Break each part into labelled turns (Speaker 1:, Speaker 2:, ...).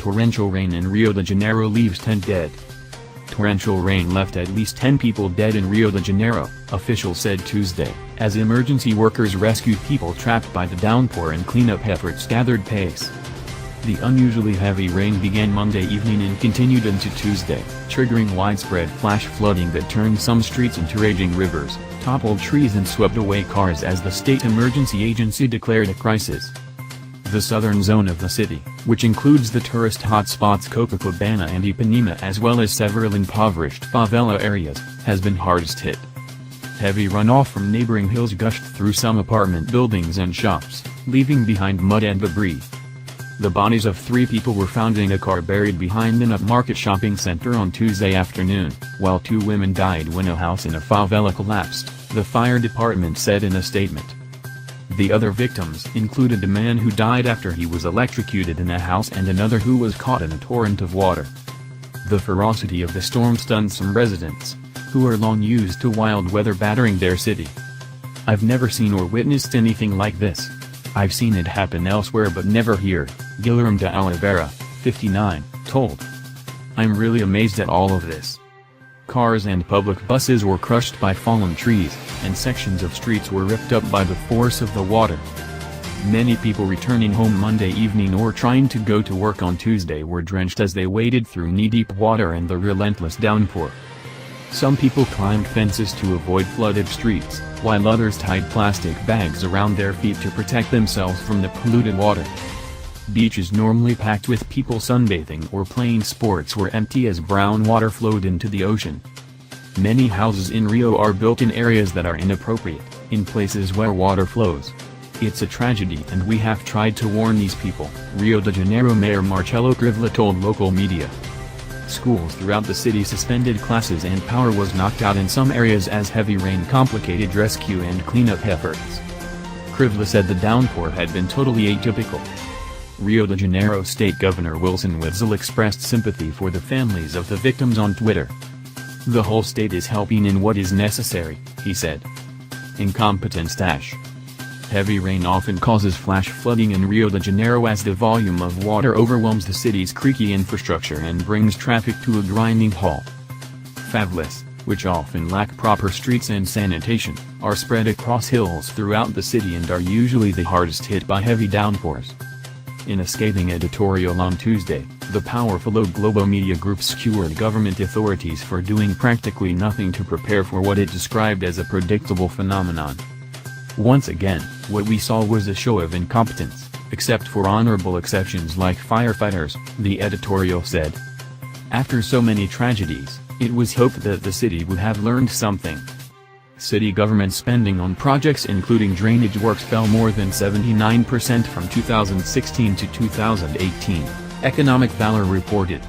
Speaker 1: torrential rain in Rio de Janeiro leaves 10 dead. Torrential rain left at least 10 people dead in Rio de Janeiro, officials said Tuesday, as emergency workers rescued people trapped by the downpour and cleanup efforts gathered pace. The unusually heavy rain began Monday evening and continued into Tuesday, triggering widespread flash flooding that turned some streets into raging rivers, toppled trees and swept away cars as the state emergency agency declared a crisis. The southern zone of the city, which includes the tourist hotspots Copacabana and Ipanema as well as several impoverished favela areas, has been hardest hit. Heavy runoff from neighboring hills gushed through some apartment buildings and shops, leaving behind mud and debris. The bodies of 3 people were found in a car buried behind an upmarket shopping center on Tuesday afternoon, while 2 women died when a house in a favela collapsed, the fire department said in a statement. The other victims included a man who died after he was electrocuted in a house and another who was caught in a torrent of water. The ferocity of the storm stunned some residents, who are long used to wild weather battering their city. "I've never seen or witnessed anything like this. I've seen it happen elsewhere but never here," Guilherme de Oliveira, 59, told. "I'm really amazed at all of this." Cars and public buses were crushed by fallen trees, and sections of streets were ripped up by the force of the water. Many people returning home Monday evening or trying to go to work on Tuesday were drenched as they waded through knee-deep water and the relentless downpour. Some people climbed fences to avoid flooded streets, while others tied plastic bags around their feet to protect themselves from the polluted water. Beaches normally packed with people sunbathing or playing sports were empty as brown water flowed into the ocean. Many houses in Rio are built in areas that are inappropriate, in places where water flows. "It's a tragedy and we have tried to warn these people," Rio de Janeiro Mayor Marcelo Crivella told local media. Schools throughout the city suspended classes and power was knocked out in some areas as heavy rain complicated rescue and cleanup efforts. Crivella said the downpour had been totally atypical. Rio de Janeiro State Governor Wilson Witzel expressed sympathy for the families of the victims on Twitter. "The whole state is helping in what is necessary," he said. Incompetence dash. Heavy rain often causes flash flooding in Rio de Janeiro as the volume of water overwhelms the city's creaky infrastructure and brings traffic to a grinding halt. Favelas, which often lack proper streets and sanitation, are spread across hills throughout the city and are usually the hardest hit by heavy downpours. In a scathing editorial on Tuesday, the powerful O Globo media group skewered government authorities for doing practically nothing to prepare for what it described as a predictable phenomenon. "Once again, what we saw was a show of incompetence, except for honorable exceptions like firefighters," the editorial said. "After so many tragedies, it was hoped that the city would have learned something." City government spending on projects including drainage works fell more than 79% from 2016 to 2018, Economic Valor reported.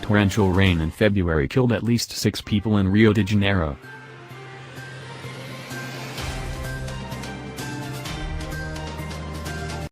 Speaker 1: Torrential rain in February killed at least 6 people in Rio de Janeiro.